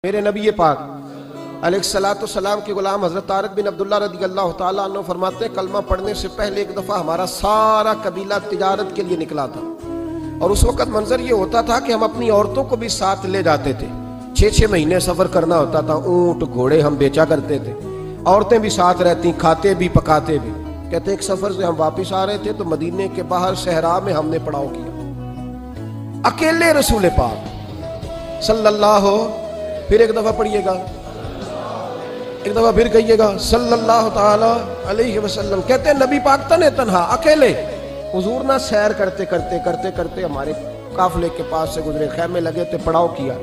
میرے نبی پاک علیہ السلام کے غلام حضرت طارق بن عبداللہ رضی اللہ تعالیٰ عنہ فرماتے ہیں کلمہ پڑھنے سے پہلے ایک دفعہ ہمارا سارا قبیلہ تجارت کے لیے نکلا تھا، اور اس وقت منظر یہ ہوتا تھا کہ ہم اپنی عورتوں کو بھی ساتھ لے جاتے تھے۔ 6 مہینے سفر کرنا ہوتا تھا، اونٹ گھوڑے ہم بیچا کرتے تھے، عورتیں بھی ساتھ رہتی، کھاتے بھی پکاتے بھی۔ کہتے ایک سفر سے ہم واپس آ رہے تھے تو مدینے کے باہر صحرا میں ہم نے پڑاؤ کیا، اکیلے رسول پاک صلی اللہ، پھر ایک دفعہ پڑھیے گا، ایک دفعہ پھر کہیے گا صلی اللہ تعالی علیہ وسلم۔ کہتے ہیں نبی پاک تنے تنہا اکیلے، حضور نہ سیر کرتے کرتے ہمارے قافلے کے پاس سے گزرے، خیمے لگے تھے، پڑاؤ کیا،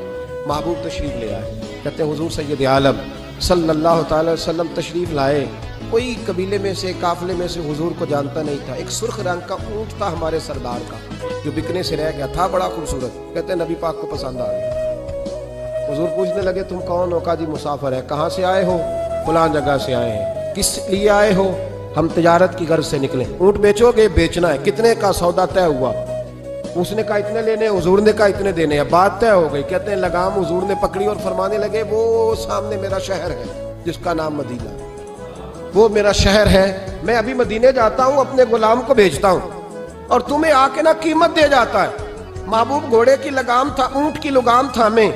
محبوب تشریف لے آئے۔ کہتے ہیں حضور سید عالم صلی اللہ تعالی وسلم تشریف لائے، کوئی قبیلے میں سے قافلے میں سے حضور کو جانتا نہیں تھا۔ ایک سرخ رنگ کا اونٹ تھا ہمارے سردار کا جو بکنے سے رہ گیا تھا، بڑا خوبصورت۔ کہتے ہیں نبی پاک کو پسند آ گیا۔ حضور پوچھنے لگے تم کون ہو؟ کہا جی مسافر ہے۔ کہاں سے آئے ہو؟ فلاں جگہ سے آئے ہیں۔ کس لیے آئے ہو؟ ہم تجارت کی غرض سے نکلے۔ اونٹ بیچو گے؟ بیچنا ہے۔ کتنے کا؟ سودا طے ہوا۔ اس نے کہا اتنے لینے، حضور نے کہا اتنے دینے ہیں، بات طے ہو گئی۔ کہتے ہیں لگام حضور نے پکڑی اور فرمانے لگے وہ سامنے میرا شہر ہے جس کا نام مدینہ، وہ میرا شہر ہے، میں ابھی مدینے جاتا ہوں، اپنے غلام کو بھیجتا ہوں اور تمہیں آ کے نہ قیمت دے جاتا ہے۔ محبوب گھوڑے کی لگام تھا، اونٹ کی لگام تھا، میں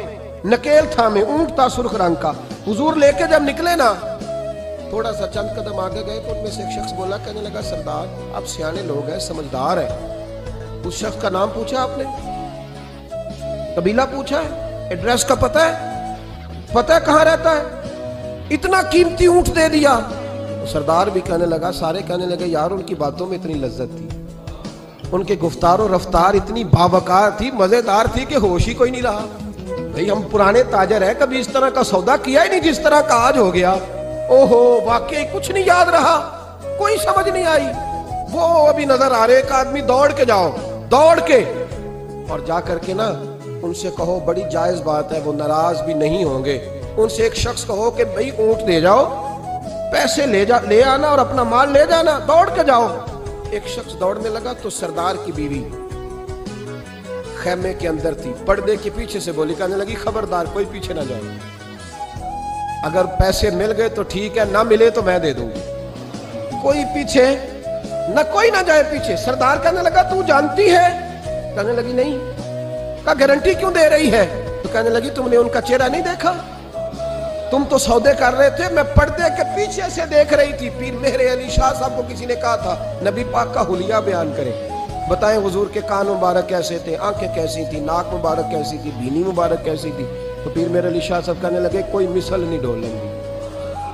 نکیل تھا، میں اونٹ تھا سرخ رنگ کا۔ حضور لے کے جب نکلے نا، تھوڑا سا چند قدم آگے گئے تو ان میں سے ایک شخص بولا، کہنے لگا سردار آپ سیانے لوگ ہیں، سمجھدار ہیں، اس شخص کا نام پوچھا آپ نے؟ قبیلہ پوچھا ہے؟ ایڈریس کا پتہ ہے؟ پتہ ہے کہاں رہتا ہے؟ اتنا قیمتی اونٹ دے دیا۔ سردار بھی کہنے لگا، سارے کہنے لگے یار ان کی باتوں میں اتنی لذت تھی، ان کے گفتار و رفتار اتنی باوقار تھی، مزیدار تھی کہ ہوش ہی کوئی نہیں رہا۔ بھئی ہم پرانے تاجر ہیں، کبھی اس طرح کا سودا کیا ہی نہیں جس طرح کا آج ہو گیا۔ اوہو واقعی کچھ نہیں یاد رہا، کوئی سمجھ نہیں آئی۔ وہ ابھی نظر آ رہے، ایک آدمی دوڑ کے جاؤ، دوڑ کے اور جا کر کے نا ان سے کہو، بڑی جائز بات ہے، وہ ناراض بھی نہیں ہوں گے۔ ان سے ایک شخص کہو کہ بھئی اونٹ دے جاؤ، پیسے لے آنا اور اپنا مال لے جانا، دوڑ کے جاؤ۔ ایک شخص دوڑنے لگا تو سردار کی بیوی خیمے کے اندر تھی، پردے کے پیچھے سے بولی، کہنے لگی خبردار کوئی پیچھے نہ جائے، اگر پیسے مل گئے تو ٹھیک ہے، نہ ملے تو میں دے دوں گی، کوئی پیچھے نہ، کوئی نہ جائے پیچھے۔ سردار کہنے لگا تو جانتی ہے؟ کہنے لگی نہیں۔ کہا گارنٹی کیوں دے رہی ہے؟ تو کہنے لگی تم نے ان کا چہرہ نہیں دیکھا؟ تم تو سودے کر رہے تھے، میں پردے کے پیچھے سے دیکھ رہی تھی۔ پیر مہر علی شاہ صاحب کو کسی نے کہا تھا نبی پاک کا حلیہ بیان کرے، بتائیں حضور کے کان مبارک کیسے تھے، آنکھیں کیسی تھی، ناک مبارک کیسی تھی، بینی مبارک کیسی تھی۔ تو پیر مہر علی شاہ صاحب کہنے لگے کوئی مثل نہیں ڈھولن دی،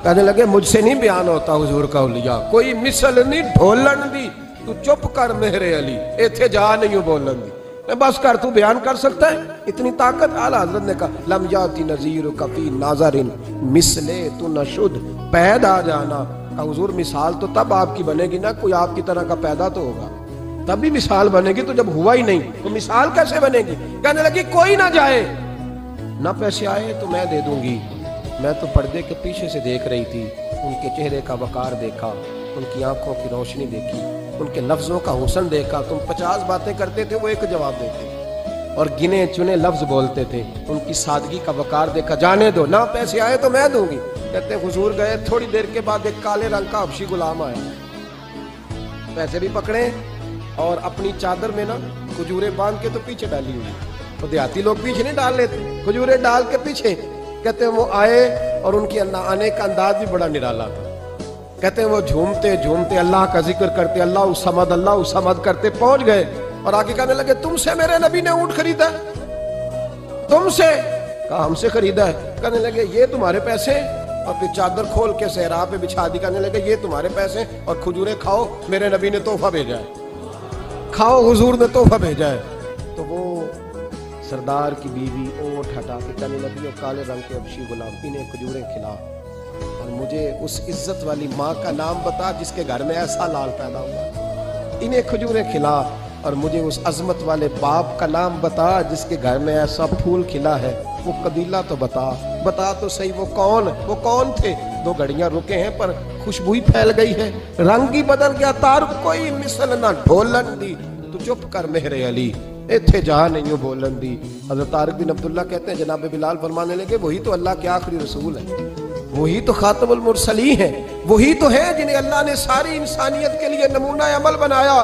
کہنے لگے مجھ سے نہیں بیان ہوتا حضور کا حلیہ، کوئی مثل نہیں ڈھولن دی، تو چپ کر مہر علی، ایتھے جا نہیں بولن دی، میں بس کر، تو بیان کر سکتا ہے؟ اتنی طاقت۔ اعلیٰ حضرت نے کہا لم یاتی نذیرک فی ناظر مثلے تو نشد، پیدا جانا۔ کہا حضور مثال تو تب آپ کی بنے گی نا، کوئی آپ کی طرح کا پیدا تو ہوگا، تب بھی مثال بنے گی، تو جب ہوا ہی نہیں تو مثال کیسے بنے گی؟ کہنے لگی کوئی نہ جائے، نہ پیسے آئے تو میں دے دوں گی۔ میں تو پردے کے پیچھے سے دیکھ رہی تھی، ان کے چہرے کا وقار دیکھا، ان کی آنکھوں کی روشنی دیکھی، ان کے لفظوں کا حسن دیکھا۔ تم 50 باتیں کرتے تھے، وہ ایک جواب دیتے اور گنے چنے لفظ بولتے تھے، ان کی سادگی کا وقار دیکھا۔ جانے دو، نہ پیسے آئے تو میں دوں گی۔ کہتے ہیں حضور گئے، تھوڑی دیر کے بعد ایک کالے رنگ کا حبشی غلام آیا، پیسے بھی پکڑے اور اپنی چادر میں نا کھجورے باندھ کے تو پیچھے ڈالی ہوئی، تو دیہاتی لوگ پیچھے نہیں ڈال لیتے، کھجورے ڈال کے پیچھے۔ کہتے ہیں وہ آئے اور ان کی آنے کا انداز بھی بڑا نرالا تھا۔ کہتے ہیں وہ جھومتے جھومتے اللہ کا ذکر کرتے، اللہ الصمد کرتے پہنچ گئے اور آگے کہنے لگے تم سے میرے نبی نے اونٹ خریدا؟ تم سے؟ کہا ہم سے خریدا ہے۔ کہنے لگے یہ تمہارے پیسے؟ اور پھر چادر کھول کے صحرا پہ بچھا دی، کہنے لگے یہ تمہارے پیسے اور کھجورے کھاؤ، میرے نبی نے تحفہ بھیجا ہے، کھاؤ، حضور نے تحفہ بھیجا ہے۔ تو وہ سردار کی بیوی اونٹ ہٹا کے کہنے لگی اور کالے رنگ کے حبشی غلام انہیں کھجورے کھلا اور مجھے اس عزت والی ماں کا نام بتا جس کے گھر میں ایسا لال پیدا ہوا، انہیں کھجورے کھلا، اور مجھے اس عظمت والے باپ کا نام بتا جس کے گھر میں ایسا پھول کھلا ہے، وہ قبیلہ تو بتا تو صحیح، وہ کون تھے؟ 2 گھڑیاں رکے ہیں پر خوشبو ہی پھیل گئی ہے، رنگ ہی بدل گیا، تار کوئی مثل نہ ڈھولن دی، تو چپ کر مہر علی، ایتھے جہاں نہیں ہو بولن دی۔ حضرت طارق بن عبداللہ کہتے ہیں جناب بلال فرمانے لگے وہی تو اللہ کے آخری رسول ہیں، وہی تو خاتم المرسلین ہیں، وہی تو ہیں جنہیں اللہ نے ساری انسانیت کے لیے نمونہ عمل بنایا۔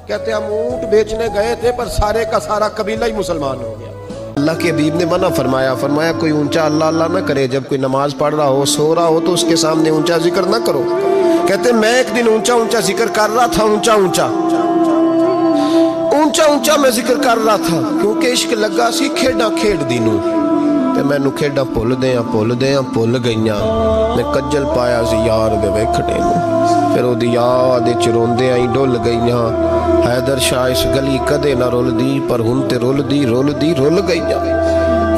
کہتے ہیں ہم اونٹ بیچنے گئے تھے پر سارے کا سارا قبیلہ ہی مسلمان ہو گیا۔ اللہ کے حبیب نے منع فرمایا کوئی اونچا اللہ اللہ نہ کرے، جب کوئی نماز پڑھ رہا ہو سو رہا ہو تو اس کے سامنے اونچا ذکر نہ کرو۔ کہتے ہیں میں ایک دن اونچا ذکر کر رہا تھا، اونچا میں ذکر کر رہا تھا کیونکہ عشق لگا سی کھیڈاں کھیڈ دی نوں تے مینوں کھیڈاں بھل گئیاں، میں کجل پایا سی یار دے ویکھنے نوں، پھر او دی یاد وچ روندے آئی ڈل گئیاں، حیدر شاہ اس گلی کدے نہ رول دی پر ہن تے رول گئیاں۔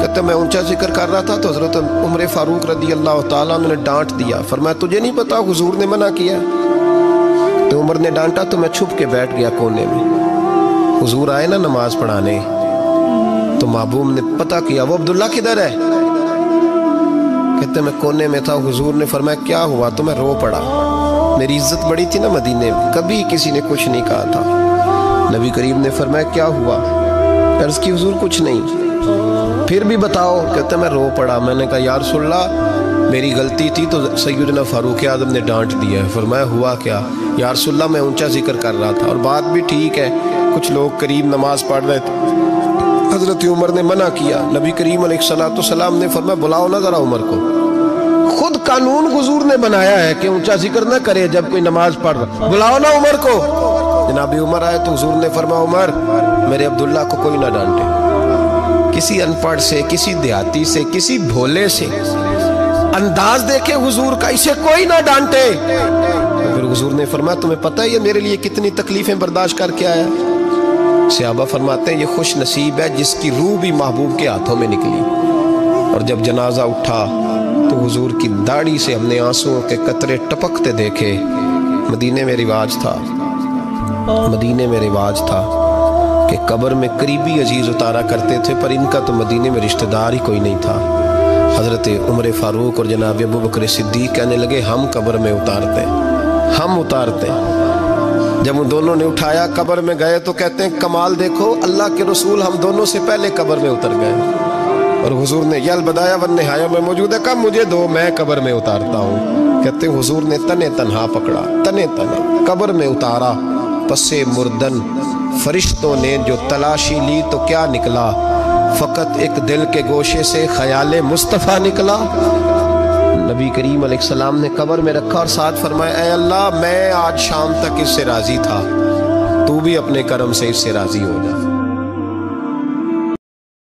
کہتے میں اونچا ذکر کر رہا تھا تو حضرت عمر فاروق رضی اللہ تعالیٰ عنہ نے ڈانٹ دیا، فرمایا تجھے نہیں پتا حضور نے منع کیا؟ تو عمر نے ڈانٹا تو میں چھپ کے بیٹھ گیا کونے میں۔ حضور آئے نا نماز پڑھانے تو محبوب نے پتہ کیا وہ عبداللہ کدھر ہے؟ کہتے میں کونے میں تھا، حضور نے فرمایا کیا ہوا؟ تو میں رو پڑا، میری عزت بڑی تھی نا مدینے میں، کبھی کسی نے کچھ نہیں کہا تھا۔ نبی کریم نے فرمایا کیا ہوا؟ عرض کی حضور کچھ نہیں۔ پھر بھی بتاؤ؟ کہتے میں رو پڑا، میں نے کہا یا رسول اللہ میری غلطی تھی تو سیدنا فاروق اعظم نے ڈانٹ دیا ہے۔ فرمایا ہوا کیا؟ یا رسول اللہ میں اونچا ذکر کر رہا تھا، اور بات بھی ٹھیک ہے، کچھ لوگ قریب نماز پڑھ رہے تھے، حضرت عمر نے منع کیا، نبی کریم علیہ السلام نے فرمایا بلاؤ نہ ذرا عمر کو۔ خود قانون حضور نے بنایا ہے کہ اونچا ذکر نہ کرے جب کوئی نماز پڑھ رہا، بلاؤ نہ عمر کو۔ جناب عمر آئے تو حضور نے فرمایا عمر میرے عبداللہ کو کوئی نہ ڈانٹے، کسی ان پڑھ سے، کسی دیہاتی سے، کسی بھولے سے انداز دیکھے حضور کا، اسے کوئی نہ ڈانٹے۔ پھر حضور نے فرمایا تمہیں پتہ ہے یہ میرے لیے کتنی تکلیفیں برداشت کر کے آیا؟ صحابہ فرماتے ہیں یہ خوش نصیب ہے جس کی روح بھی محبوب کے ہاتھوں میں نکلی۔ اور جب جنازہ اٹھا تو حضور کی داڑھی سے ہم نے آنسوؤں کے قطرے ٹپکتے دیکھے۔ مدینے میں رواج تھا کہ قبر میں قریبی عزیز اتارا کرتے تھے، پر ان کا تو مدینے میں رشتہ دار ہی کوئی نہیں تھا۔ حضرت عمر فاروق اور جناب ابو بکر صدیق کہنے لگے ہم قبر میں اتارتے جب ان دونوں نے اٹھایا قبر میں گئے تو کہتے ہیں کمال دیکھو اللہ کے رسول ہم دونوں سے پہلے قبر میں اتر گئے، اور حضور نے یہ البدایہ والنہایہ میں موجود ہے کب مجھے دو میں قبر میں اتارتا ہوں۔ کہتے ہیں حضور نے تنے تنہا پکڑا، تنے تنہا قبر میں اتارا، پسے مردن فرشتوں نے جو تلاشی لی تو کیا نکلا؟ فقط ایک دل کے گوشے سے خیال مصطفیٰ نکلا۔ نبی کریم علیہ السلام نے قبر میں رکھا اور ساتھ فرمایا اے اللہ میں آج شام تک اس سے راضی تھا، تو بھی اپنے کرم سے اس سے راضی ہو جا۔